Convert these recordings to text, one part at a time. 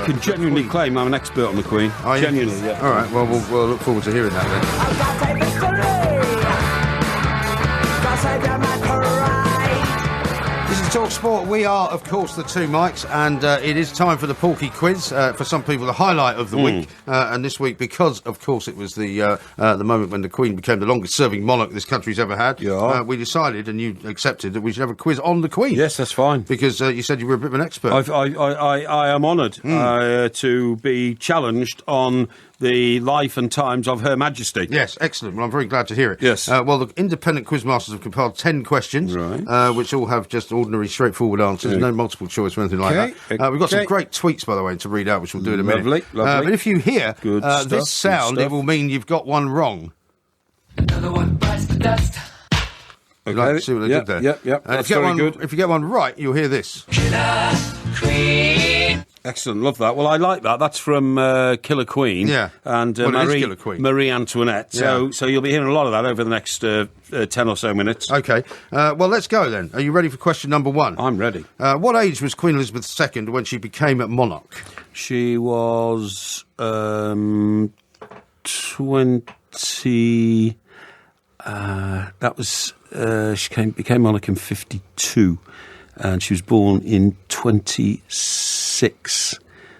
can genuinely claim I'm an expert on the Queen. Genuinely, yeah. All right, well, we'll look forward to hearing that then. This is Talk Sport. We are, of course, the two mics, and it is time for the Porky quiz. For some people, the highlight of the week, and this week, because, of course, it was the moment when the Queen became the longest-serving monarch this country's ever had. Yeah. We decided, and you accepted, that we should have a quiz on the Queen. Yes, that's fine. Because you said you were a bit of an expert. I am honoured to be challenged on the life and times of Her Majesty. Yes, excellent. Well, I'm very glad to hear it. Yes. Well, the independent quizmasters have compiled 10 questions, right. Which all have just ordinary, straightforward answers, no multiple choice or anything like that. We've got some great tweets, by the way, to read out, which we'll do in a minute. Lovely. But if you hear this sound, it will mean you've got one wrong. Another one bites the dust. Okay. Like to see what they did there. Yep. That's very good. If you get one right, you'll hear this. Killer Queen. Excellent, love that. Well, I like that. That's from Killer Queen. Yeah. And Well, it is Killer Queen. Marie Antoinette. Yeah. So you'll be hearing a lot of that over the next 10 or so minutes. Okay. Well, let's go then. Are you ready for question number one? I'm ready. What age was Queen Elizabeth II when she became a monarch? She was 20. That was she became monarch in 52, and she was born in 26.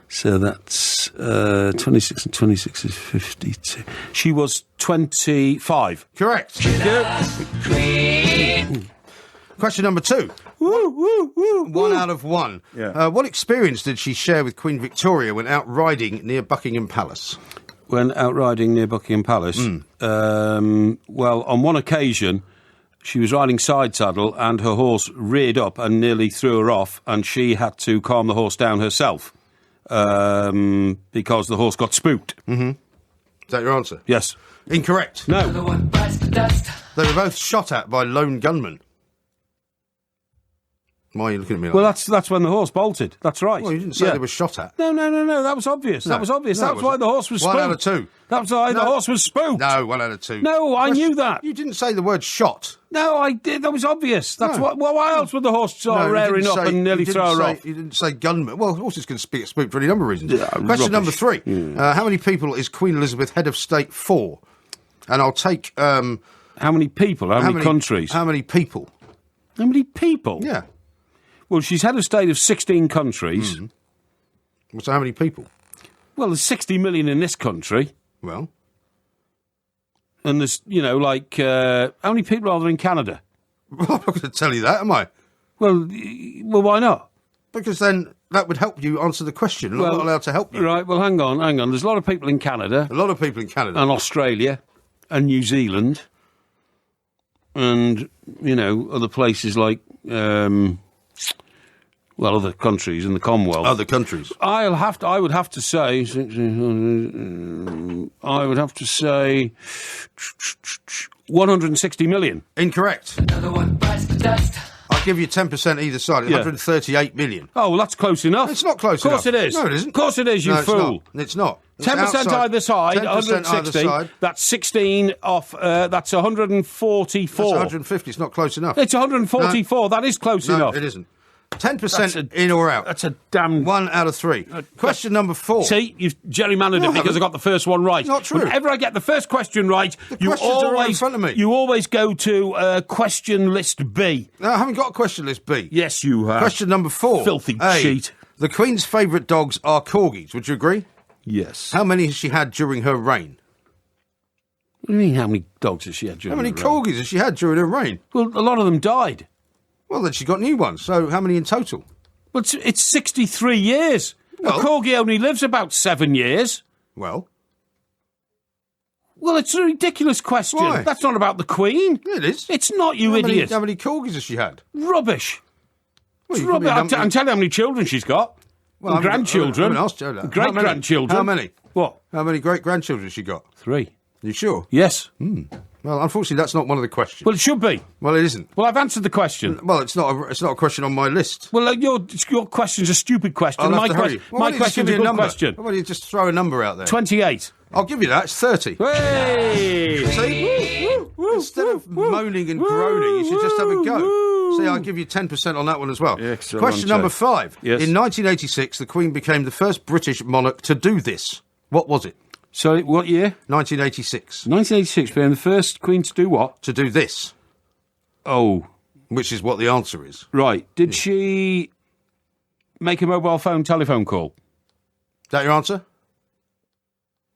So that's 26 and 26 is 52. She was 25. Correct. Question number two. Woo, woo, woo, 1 out of 1. Yeah. What experience did she share with Queen Victoria when out riding near Buckingham Palace? When out riding near Buckingham Palace, well, on one occasion, she was riding side saddle and her horse reared up and nearly threw her off, and she had to calm the horse down herself because the horse got spooked. Mm-hmm. Is that your answer? Yes. Incorrect. No. Another one bites the dust. They were both shot at by lone gunmen. Why are you looking at me like Well, that? that's when the horse bolted. That's right. Well, you didn't say they were shot at. No. That was obvious. No. That was obvious. No, That's why the horse was spooked. 1 out of 2. That's why the horse was spooked. No, 1 out of 2. No, I knew that. You didn't say the word shot. No, I did. That was obvious. That's No. why else would the horse start rearing up and nearly throw her off? You didn't say gunman. Well, horses can speak spooked for any number of reasons. Yeah, Question number rubbish. 3. How many people is Queen Elizabeth head of state for? And I'll take... How many people? How many countries? How many people? How many people? Yeah. Well, she's head of state of 16 countries. So how many people? Well, there's 60 million in this country. Well... And there's, how many people are there in Canada? I'm not going to tell you that, am I? Well, why not? Because then that would help you answer the question. I'm not allowed to help you. Right, well, hang on. There's a lot of people in Canada. A lot of people in Canada. And Australia. And New Zealand. And, other places like, other countries in the Commonwealth. Other countries. I would have to say 160 million. Incorrect. Another one bites the dust. I'll give you 10% either side. 138 million. Oh, well, that's close enough. It's not close enough. Of course it is. No, it isn't. Of course it is, you fool. It's not. 10% either side, 10% 160. either side. That's 16 off, that's 144. That's 150. It's not close enough. It's 144. No. That is close enough. No, it isn't. 10% in or out. That's a damn... 1 out of 3. Question number 4. See, you've gerrymandered it because I got the first one right. Not true. Whenever I get the first question right, questions are right in front of me. You always go to question list B. No, I haven't got a question list B. Yes, you have. Question number 4. Filthy A. cheat. The Queen's favourite dogs are corgis. Would you agree? Yes. How many has she had during her reign? What do you mean, how many dogs has she had during How many her reign? corgis has she had during her reign? Well, a lot of them died. Well, then she got new ones. So how many in total? Well, it's 63 years. Well, a corgi only lives about 7 years. Well, it's a ridiculous question. Why? That's not about the Queen. it is. It's not, you How idiot. How many corgis has she had? Rubbish. Well, It's you probably rubbish. I'll tell you how many children she's got. Well, And grandchildren. I haven't asked you that. Great-grandchildren. How many? What? How many great-grandchildren has she got? 3. You sure? Yes. Well, unfortunately, that's not one of the questions. Well, it should be. Well, it isn't. Well, I've answered the question. Well, it's not a question on my list. Well, your question's a stupid question. I'll have My to hurry. Well, why don't you just question's give a me good number? question. Why don't you just throw a number out there? 28. I'll give you that. It's 30. Hey! See? Instead of moaning and groaning, you should just have a go. Woo! See, I'll give you 10% on that one as well. Excellent. Question number 5. Yes. In 1986, the Queen became the first British monarch to do this. What was it? So, what year? 1986. 1986 became the first Queen to do what? To do this, Oh, which is what the answer is. right. Did she make a mobile phone telephone call? Is that your answer?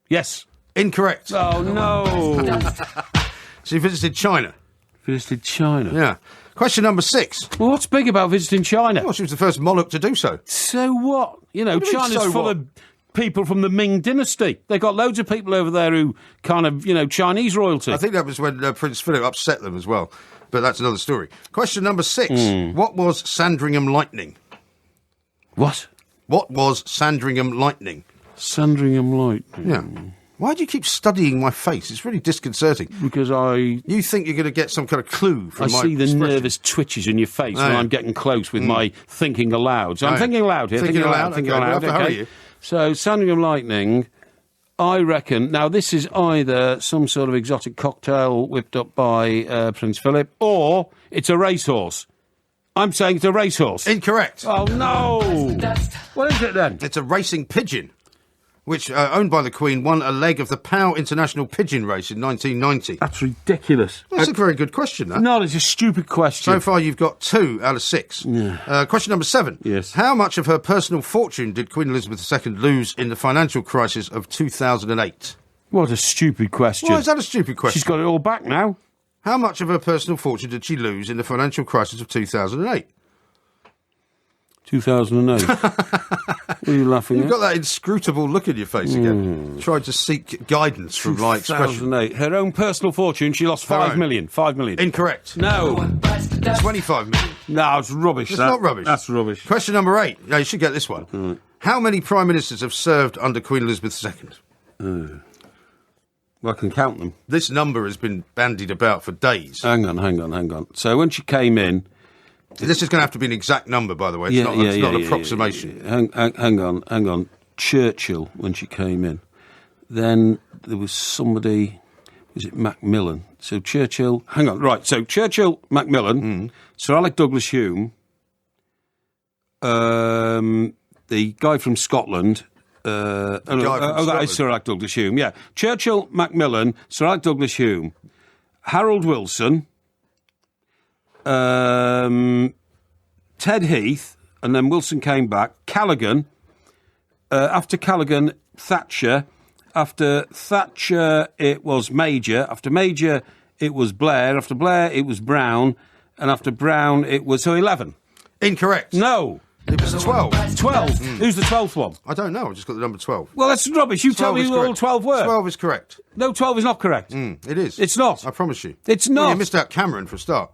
Yes. Incorrect. Oh, no. She visited China. Visited China. Yeah. Question number 6. Well, what's big about visiting China? Well, she was the first monarch to do so. So what? You know, What do you mean, China's so full what? of people from the Ming dynasty. They've got loads of people over there who kind of, Chinese royalty. I think that was when Prince Philip upset them as well. But that's another story. Question number 6. What was Sandringham Lightning? What? What was Sandringham Lightning? Sandringham Lightning. Yeah. Why do you keep studying my face? It's really disconcerting. Because You think you're going to get some kind of clue from my see the expression. nervous twitches in your face when yeah. I'm getting close with my thinking aloud. So I'm yeah. thinking aloud here. Thinking aloud? Thinking Okay, we'll aloud. have to hurry you. So Sandringham Lightning, I reckon. Now this is either some sort of exotic cocktail whipped up by Prince Philip, or it's a racehorse. I'm saying it's a racehorse. Incorrect. Oh no! What is it then? It's a racing pigeon, which, owned by the Queen, won a leg of the Pau International Pigeon Race in 1990. That's ridiculous. That's a very good question, that. No, it's a stupid question. So far, you've got 2 out of 6. Question number 7. Yes. How much of her personal fortune did Queen Elizabeth II lose in the financial crisis of 2008? What a stupid question. Why is that a stupid question? She's got it all back now. How much of her personal fortune did she lose in the financial crisis of 2008? 2008. What are you laughing You've at? got that inscrutable look in your face again. Tried to seek guidance from my expression. 2008. Her own personal fortune, she lost Her 5 own. million. 5 million. Incorrect. No. 25 million. No, it's rubbish. It's that. not rubbish. That's rubbish. Question number 8. Now, you should get this one. How many prime ministers have served under Queen Elizabeth II? Well, I can count them. This number has been bandied about for days. Hang on. So when she came in... This is going to have to be an exact number, by the way. It's not an approximation. Yeah. Hang on. Churchill, when she came in. Then there was somebody... Was it Macmillan? So Churchill... Hang on. Right, so Churchill, Macmillan, Sir Alec Douglas-Hume, the guy from Scotland... that is Sir Alec Douglas-Hume, yeah. Churchill, Macmillan, Sir Alec Douglas-Hume, Harold Wilson, Ted Heath, and then Wilson came back, Callaghan, after Callaghan, Thatcher, after Thatcher it was Major, after Major it was Blair, after Blair it was Brown, and after Brown it was... So 11. Incorrect. No. It was 12. 12. Who's the 12th one? I don't know. I just got the number 12. Well, that's rubbish. You tell 12 me is who all correct. 12 were. 12 is correct. No, 12 is not correct. It is. It's not. I promise you. It's Well, not. you missed out Cameron for a start.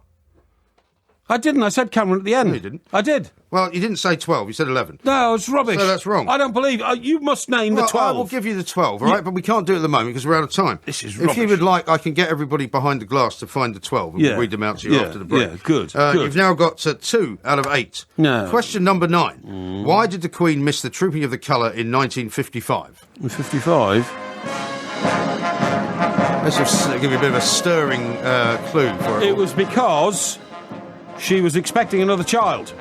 I didn't. I said Cameron at the end. No, you didn't. I did. Well, you didn't say 12. You said 11. No, it's rubbish. So that's wrong. I don't believe... you must name the Well, 12. I will give you the 12, all right? But we can't do it at the moment because we're out of time. This is If you rubbish. would like, I can get everybody behind the glass to find the 12 and we'll read them out to you after the break. Yeah, good. You've now got 2 out of 8. No. Question number 9. Why did the Queen miss the Trooping of the Colour in 1955? In 55? Let's just give you a bit of a stirring clue for it. It was because she was expecting another child.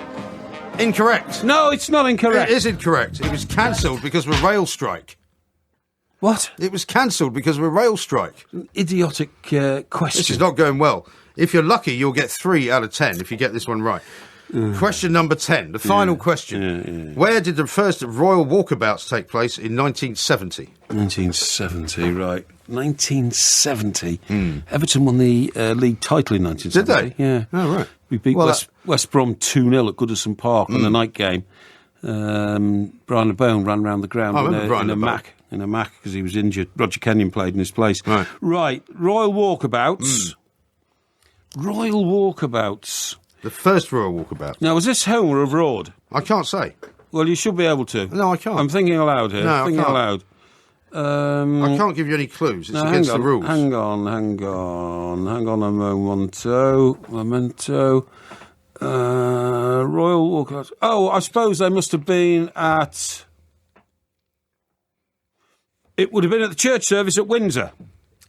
Incorrect. No, it's not incorrect. It is incorrect. It was cancelled because of a rail strike. What? It was cancelled because of a rail strike. Idiotic question. This is not going well. If you're lucky, you'll get 3 out of 10 if you get this one right. Question number 10, the final question. Where did the first royal walkabouts take place in 1970? 1970, right. 1970. Everton won the league title in 1970. Did they? Yeah. Oh, right. We beat Well, West Brom 2-0 at Goodison Park on the night game. Brian LeBone ran around the ground I remember Brian LeBone. in a Mac because he was injured. Roger Kenyon played in his place. Right. Royal walkabouts. Royal walkabouts. The first royal walkabout. Now, was this home or abroad? I can't say. Well, you should be able to. No, I can't. I'm thinking aloud here. No, I thinking can't. aloud. I can't give you any clues. It's No, against the rules. Hang on a momento. Royal walkabouts. Oh, I suppose they must have been at... It would have been at the church service at Windsor.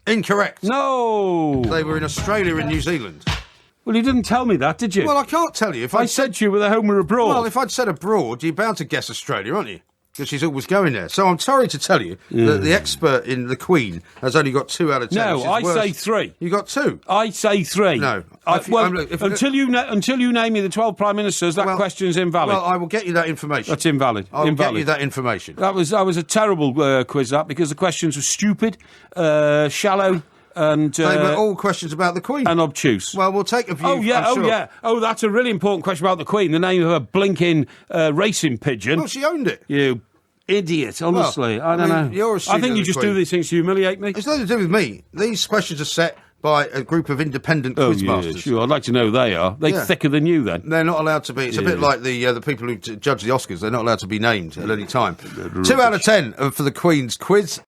Incorrect. No! They were in Australia and New Zealand. Well, you didn't tell me that, did you? Well, I can't tell you. If I said to you whether home or abroad. Well, if I'd said abroad, you're bound to guess Australia, aren't you? Because she's always going there. So I'm sorry to tell you that the expert in the Queen has only got 2 out of 10. No, I say 3. You got 2? I say 3. No. Until you name me the 12 Prime Ministers, that question's invalid. Well, I will get you that information. That's invalid. I will get you that information. That was a terrible quiz, that, because the questions were stupid, shallow, and... they were all questions about the Queen. And obtuse. Well, we'll take a view, Oh, yeah, I'm sure. yeah. Oh, that's a really important question about the Queen, the name of a blinking racing pigeon. Well, she owned it. You idiot, honestly. I don't know. You're a student I think of you the just Queen. do these things to humiliate me. It's nothing to do with me. These questions are set by a group of independent quizmasters. Yeah, sure. I'd like to know who they are. They're thicker than you, then. They're not allowed to be. It's a bit like the people who judge the Oscars. They're not allowed to be named at any time. 2 out of 10 for the Queen's quiz.